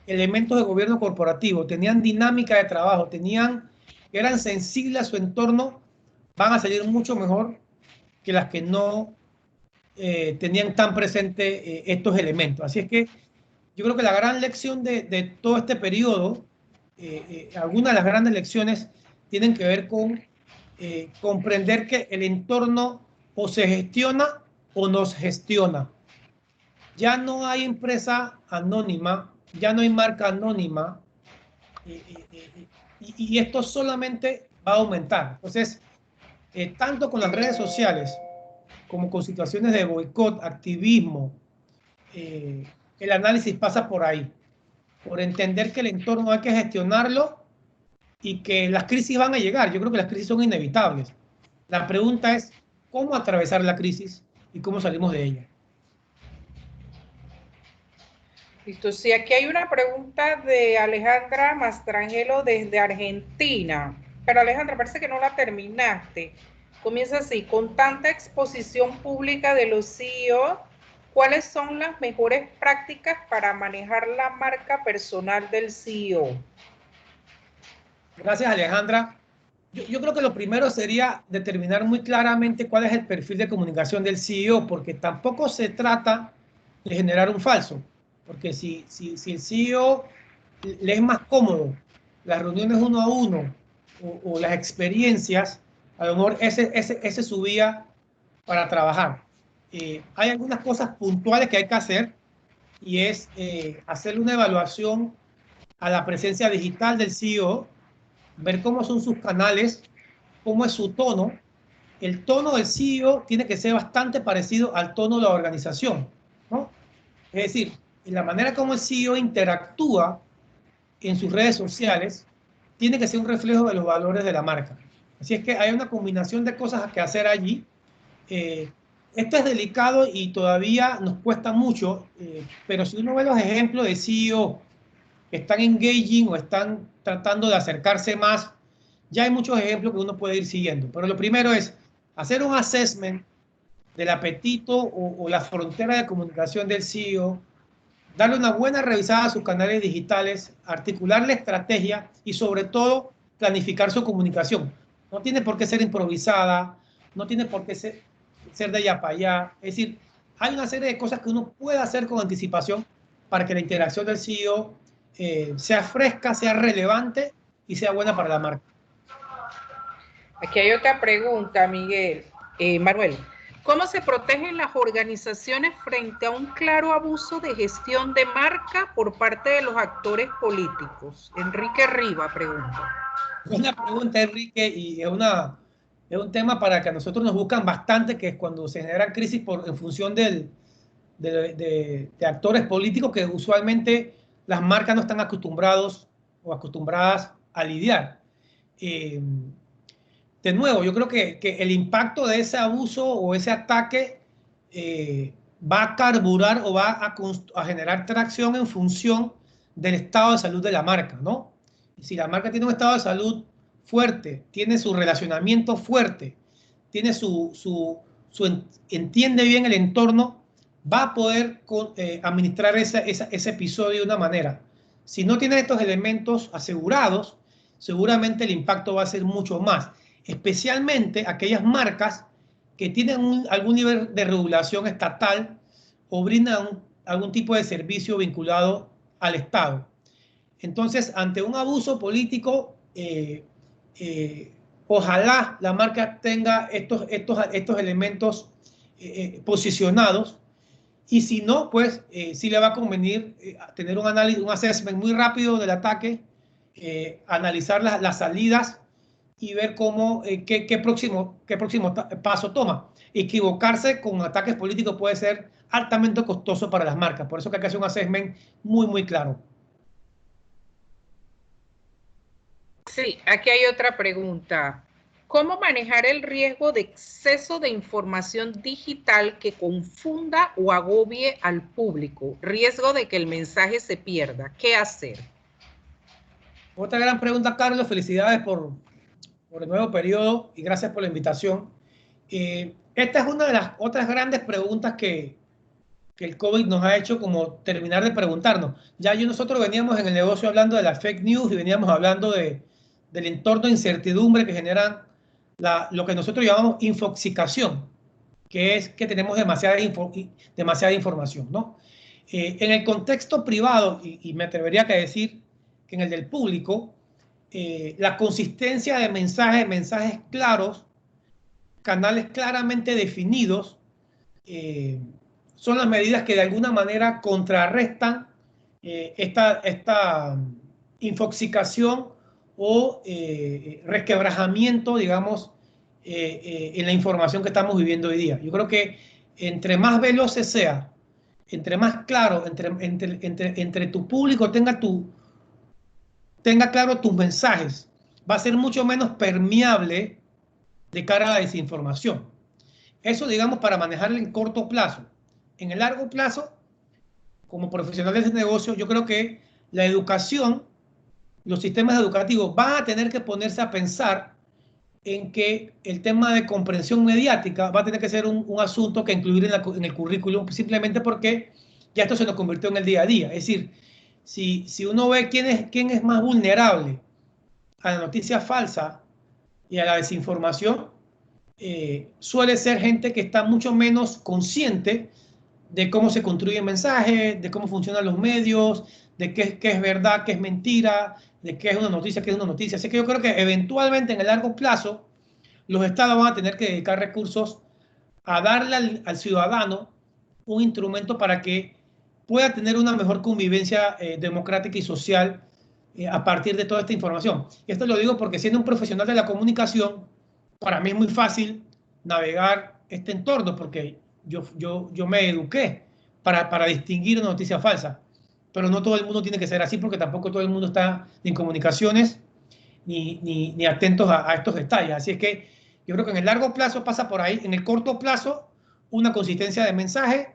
elementos de gobierno corporativo, tenían dinámica de trabajo, eran sensibles a su entorno, van a salir mucho mejor que las que no tenían tan presente estos elementos. Así es que yo creo que la gran lección de todo este periodo, algunas de las grandes lecciones tienen que ver con comprender que el entorno o se gestiona o nos gestiona. Ya no hay empresa anónima, ya no hay marca anónima, y esto solamente va a aumentar. Entonces, tanto con las redes sociales como con situaciones de boicot, activismo, el análisis pasa por ahí, por entender que el entorno hay que gestionarlo y que las crisis van a llegar. Yo creo que las crisis son inevitables. La pregunta es cómo atravesar la crisis y cómo salimos de ella. Listo, sí, aquí hay una pregunta de Alejandra Mastrangelo desde Argentina. Pero Alejandra, parece que no la terminaste. Comienza así: con tanta exposición pública de los CEO, ¿cuáles son las mejores prácticas para manejar la marca personal del CEO? Gracias, Alejandra. Yo creo que lo primero sería determinar muy claramente cuál es el perfil de comunicación del CEO, porque tampoco se trata de generar un falso. Porque si el CEO le es más cómodo las reuniones uno a uno o las experiencias, a lo mejor ese es su vía para trabajar. Hay algunas cosas puntuales que hay que hacer y es hacerle una evaluación a la presencia digital del CEO, ver cómo son sus canales, cómo es su tono. El tono del CEO tiene que ser bastante parecido al tono de la organización, ¿no? Es decir, la manera como el CEO interactúa en sus redes sociales tiene que ser un reflejo de los valores de la marca. Así es que hay una combinación de cosas que hacer allí. Esto es delicado y todavía nos cuesta mucho, pero si uno ve los ejemplos de CEO que están engaging o están tratando de acercarse más, ya hay muchos ejemplos que uno puede ir siguiendo. Pero lo primero es hacer un assessment del apetito o la frontera de comunicación del CEO, darle una buena revisada a sus canales digitales, articular la estrategia y sobre todo planificar su comunicación. No tiene por qué ser improvisada, no tiene por qué ser de allá para allá. Es decir, hay una serie de cosas que uno puede hacer con anticipación para que la interacción del CEO sea fresca, sea relevante y sea buena para la marca. Aquí hay otra pregunta, Miguel. Manuel, ¿cómo se protegen las organizaciones frente a un claro abuso de gestión de marca por parte de los actores políticos? Enrique Riva pregunta. Buena pregunta, Enrique, y es un tema para que a nosotros nos buscan bastante, que es cuando se generan crisis en función de actores políticos que usualmente las marcas no están acostumbrados o acostumbradas a lidiar. De nuevo, yo creo que el impacto de ese abuso o ese ataque va a carburar o va a generar tracción en función del estado de salud de la marca, ¿no? Si la marca tiene un estado de salud fuerte, tiene su relacionamiento fuerte, tiene entiende bien el entorno, va a poder administrar ese episodio de una manera. Si no tiene estos elementos asegurados, seguramente el impacto va a ser mucho más, especialmente aquellas marcas que tienen algún nivel de regulación estatal o brindan algún tipo de servicio vinculado al Estado. Entonces, ante un abuso político, ojalá la marca tenga estos elementos posicionados, y si no, pues sí le va a convenir tener un análisis, un assessment muy rápido del ataque, analizar las salidas y ver qué próximo paso toma. Equivocarse con ataques políticos puede ser altamente costoso para las marcas, por eso que hay que hacer un assessment muy, muy claro. Sí, aquí hay otra pregunta. ¿Cómo manejar el riesgo de exceso de información digital que confunda o agobie al público? Riesgo de que el mensaje se pierda. ¿Qué hacer? Otra gran pregunta, Carlos. Felicidades por el nuevo periodo y gracias por la invitación. Esta es una de las otras grandes preguntas que el COVID nos ha hecho como terminar de preguntarnos. Ya nosotros veníamos en el negocio hablando de la fake news y veníamos hablando del entorno de incertidumbre que generan lo que nosotros llamamos infoxicación, que es que tenemos demasiada información, ¿no? En el contexto privado, y me atrevería a decir que en el del público, la consistencia de mensajes claros, canales claramente definidos, son las medidas que de alguna manera contrarrestan esta infoxicación o resquebrajamiento, digamos, en la información que estamos viviendo hoy día. Yo creo que entre más veloces sea, entre más claro, entre tu público tenga claro tus mensajes, va a ser mucho menos permeable de cara a la desinformación. Eso, digamos, para manejarlo en corto plazo. En el largo plazo, como profesionales de negocio, yo creo que la educación, los sistemas educativos van a tener que ponerse a pensar en que el tema de comprensión mediática va a tener que ser un asunto que incluir en el currículum, simplemente porque ya esto se nos convirtió en el día a día. Es decir, si uno ve quién es más vulnerable a la noticia falsa y a la desinformación, suele ser gente que está mucho menos consciente de cómo se construyen mensajes, de cómo funcionan los medios, de qué es verdad, qué es mentira, de qué es una noticia, qué es una noticia. Así que yo creo que eventualmente en el largo plazo los estados van a tener que dedicar recursos a darle al ciudadano un instrumento para que pueda tener una mejor convivencia democrática y social a partir de toda esta información. Y esto lo digo porque siendo un profesional de la comunicación, para mí es muy fácil navegar este entorno porque yo me eduqué para distinguir una noticia falsa. Pero no todo el mundo tiene que ser así porque tampoco todo el mundo está ni en comunicaciones ni atentos a estos detalles. Así es que yo creo que en el largo plazo pasa por ahí. En el corto plazo, una consistencia de mensaje,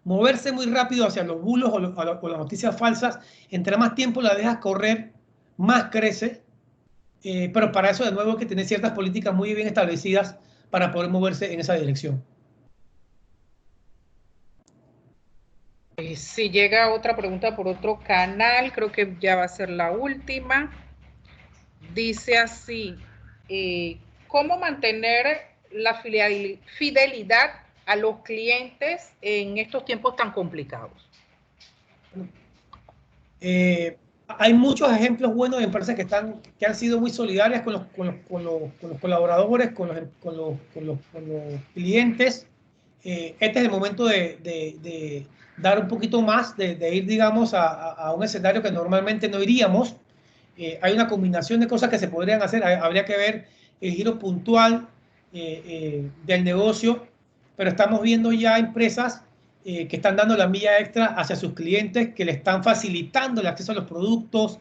moverse muy rápido hacia los bulos o las noticias falsas. Entre más tiempo la dejas correr, más crece. Pero para eso, de nuevo, hay que tener ciertas políticas muy bien establecidas para poder moverse en esa dirección. Si llega otra pregunta por otro canal, creo que ya va a ser la última. Dice así, ¿cómo mantener la fidelidad a los clientes en estos tiempos tan complicados? Hay muchos ejemplos buenos de empresas que han sido muy solidarias con los colaboradores, con los clientes. Este es el momento de dar un poquito más, de ir, digamos, a un escenario que normalmente no iríamos. Hay una combinación de cosas que se podrían hacer. Habría que ver el giro puntual del negocio, pero estamos viendo ya empresas que están dando la milla extra hacia sus clientes, que le están facilitando el acceso a los productos,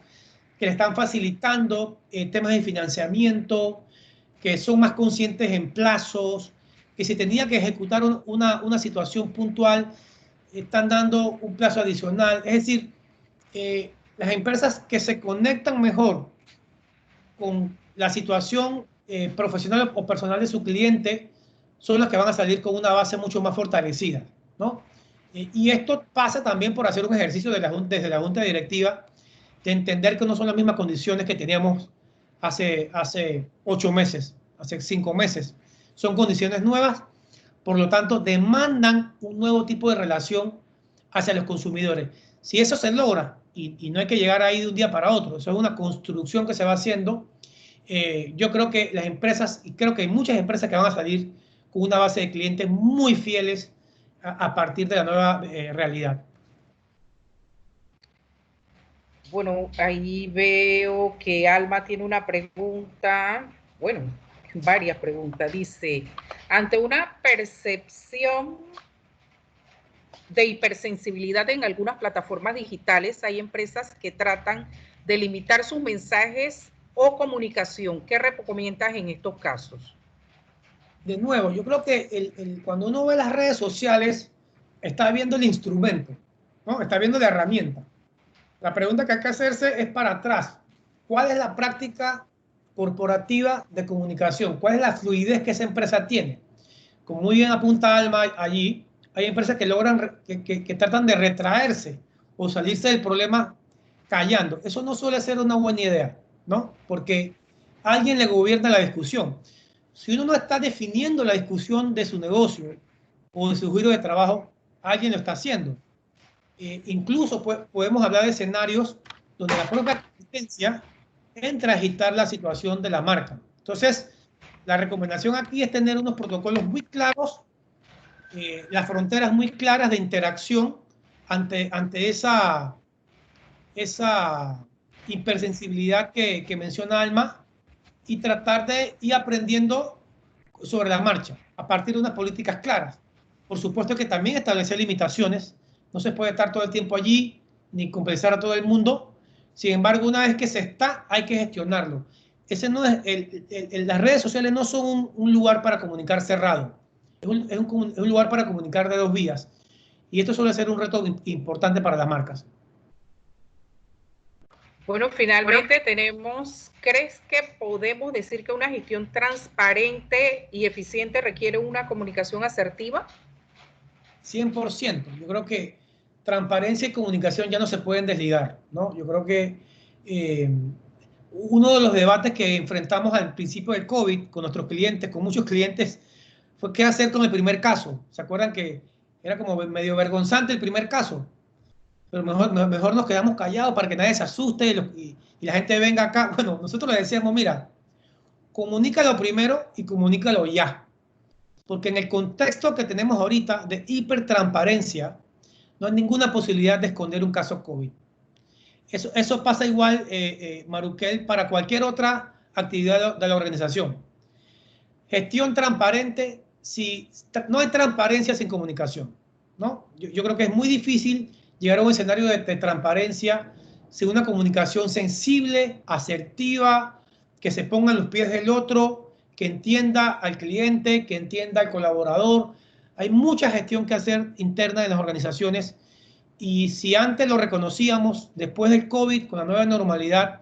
que le están facilitando temas de financiamiento, que son más conscientes en plazos, que si tenía que ejecutar una situación puntual, están dando un plazo adicional. Es decir, las empresas que se conectan mejor con la situación profesional o personal de su cliente son las que van a salir con una base mucho más fortalecida, ¿no? Y esto pasa también por hacer un ejercicio desde la Junta Directiva de entender que no son las mismas condiciones que teníamos hace 8 meses, hace 5 meses. Son condiciones nuevas, por lo tanto, demandan un nuevo tipo de relación hacia los consumidores. Si eso se logra, y no hay que llegar ahí de un día para otro, eso es una construcción que se va haciendo, yo creo que las empresas, y creo que hay muchas empresas que van a salir con una base de clientes muy fieles a partir de la nueva realidad. Bueno, ahí veo que Alma tiene una pregunta, bueno, varias preguntas. Dice, ante una percepción de hipersensibilidad en algunas plataformas digitales, hay empresas que tratan de limitar sus mensajes o comunicación. ¿Qué recomiendas en estos casos? De nuevo, yo creo que cuando uno ve las redes sociales, está viendo el instrumento, ¿no? Está viendo la herramienta. La pregunta que hay que hacerse es para atrás. ¿Cuál es la práctica corporativa de comunicación? ¿Cuál es la fluidez que esa empresa tiene? Como muy bien apunta Alma allí, hay empresas que logran, que tratan de retraerse o salirse del problema callando. Eso no suele ser una buena idea, ¿no? Porque alguien le gobierna la discusión. Si uno no está definiendo la discusión de su negocio o de su giro de trabajo, alguien lo está haciendo. Incluso podemos hablar de escenarios donde la propia competencia entra a agitar la situación de la marca. Entonces, la recomendación aquí es tener unos protocolos muy claros, las fronteras muy claras de interacción ante esa hipersensibilidad que menciona Alma, y tratar de ir aprendiendo sobre la marcha a partir de unas políticas claras. Por supuesto que también establecer limitaciones. No se puede estar todo el tiempo allí ni compensar a todo el mundo. Sin embargo, una vez que se está, hay que gestionarlo. Ese no es las redes sociales no son un lugar para comunicar cerrado. Es un lugar para comunicar de dos vías. y esto suele ser un reto importante para las marcas. Bueno, finalmente ¿crees que podemos decir que una gestión transparente y eficiente requiere una comunicación asertiva? 100%. Yo creo que transparencia y comunicación ya no se pueden desligar, ¿no? Yo creo que uno de los debates que enfrentamos al principio del COVID con nuestros clientes, con muchos clientes, fue qué hacer con el primer caso. ¿Se acuerdan que era como medio vergonzante el primer caso? Pero mejor nos quedamos callados para que nadie se asuste y la gente venga acá. Bueno, nosotros le decíamos, mira, comunícalo primero y comunícalo ya. Porque en el contexto que tenemos ahorita de hipertransparencia, no hay ninguna posibilidad de esconder un caso COVID. Eso pasa igual, Maruquel, para cualquier otra actividad de la organización. Gestión transparente, no hay transparencia sin comunicación, ¿no? Yo creo que es muy difícil llegar a un escenario de transparencia sin una comunicación sensible, asertiva, que se ponga en los pies del otro, que entienda al cliente, que entienda al colaborador. Hay mucha gestión que hacer interna de las organizaciones y si antes lo reconocíamos, después del COVID, con la nueva normalidad,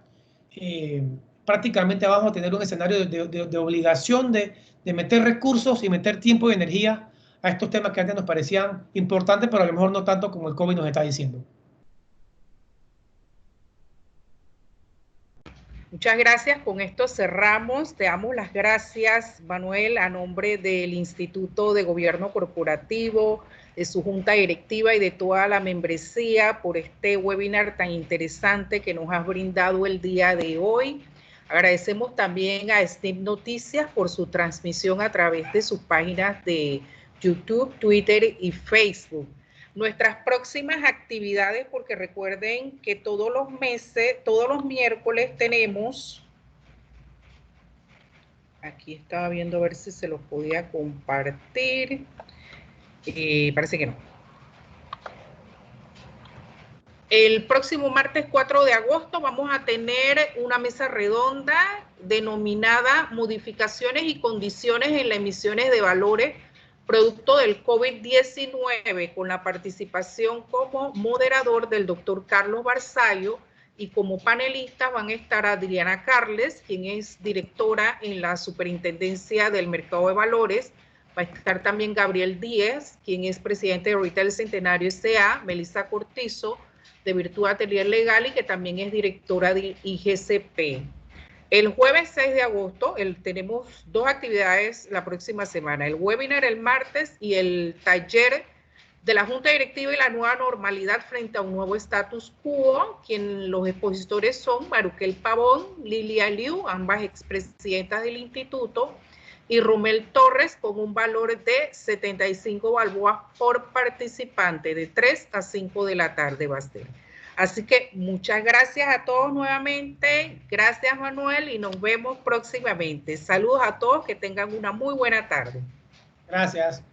prácticamente vamos a tener un escenario de obligación de meter recursos y meter tiempo y energía a estos temas que antes nos parecían importantes, pero a lo mejor no tanto como el COVID nos está diciendo. Muchas gracias. Con esto cerramos. Te damos las gracias, Manuel, a nombre del Instituto de Gobierno Corporativo, de su junta directiva y de toda la membresía por este webinar tan interesante que nos has brindado el día de hoy. Agradecemos también a SNIP Noticias por su transmisión a través de sus páginas de YouTube, Twitter y Facebook. Nuestras próximas actividades, porque recuerden que todos los miércoles tenemos, aquí estaba viendo a ver si se los podía compartir, parece que no. El próximo martes 4 de agosto vamos a tener una mesa redonda denominada Modificaciones y Condiciones en las Emisiones de Valores producto del COVID-19, con la participación como moderador del doctor Carlos Barzallo, y como panelistas van a estar Adriana Carles, quien es directora en la Superintendencia del Mercado de Valores. Va a estar también Gabriel Díez, quien es presidente de Retail Centenario S.A., Melissa Cortizo, de Virtud Atelier Legal, y que también es directora de IGCP. El jueves 6 de agosto tenemos dos actividades la próxima semana, el webinar el martes y el taller de la Junta Directiva y la nueva normalidad frente a un nuevo status quo, quien los expositores son Maruquel Pavón, Lilia Liu, ambas expresidentas del instituto, y Romel Torres, con un valor de 75 balboas por participante, de 3 a 5 de la tarde va a ser. Así que muchas gracias a todos nuevamente. Gracias, Manuel, y nos vemos próximamente. Saludos a todos, que tengan una muy buena tarde. Gracias.